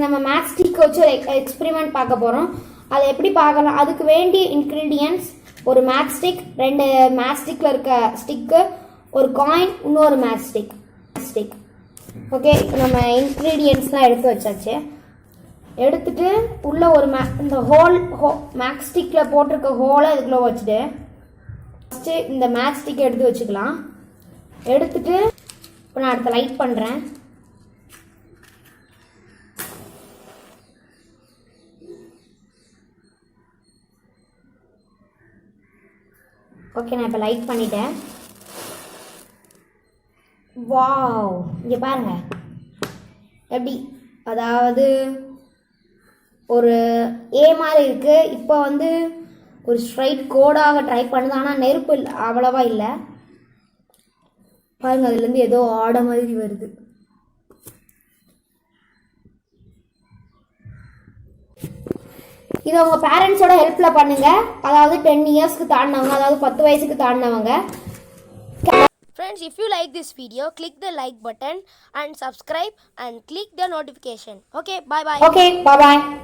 நம்ம matchstick வச்சு experiment பார்க்க போறோம். அதை எப்படி பார்க்கலாம்? அதுக்கு வேண்டிய இன்கிரிடியன்ட்ஸ் ஒரு matchstick, ரெண்டு matchstickல இருக்க ஸ்டிக், ஒரு காயின், இன்னொரு matchstick. ஓகே, இப்போ நம்ம இன்கிரிடியன்ட்ஸ்லாம் எடுத்து வச்சாச்சு. எடுத்துட்டு உள்ள ஒரு இந்த matchstickல போட்டிருக்க ஹோலை இதுக்குள்ள வச்சுட்டு ஃபஸ்ட்டு இந்த matchstick எடுத்து வச்சுக்கலாம். எடுத்துட்டு இப்போ நான் அடுத்த லைட் பண்ணுறேன். ஓகே, நான் இப்போ லைட் பண்ணிட்டேன். வாவ், இங்கே பாருங்க எப்படி, அதாவது ஒரு ஏ மாதிரி இருக்கு. இப்போ வந்து ஒரு ஸ்ட்ரைட் கோடாக ட்ரை பண்ணுது, ஆனால் நெருப்பு அவ்வளவா இல்லை. பாருங்க, அதுலேருந்து ஏதோ ஆட மாதிரி வருது. இதை உங்கள் பேரண்ட்ஸோட ஹெல்ப்பில் பண்ணுங்க. அதாவது 10 இயர்ஸ்க்கு தாண்டினவங்க, அதாவது 10 வயசுக்கு தாண்டினவங்க. Friends, if you like this video, click the like button and subscribe and click the notification. Okay, bye bye. Okay, bye bye.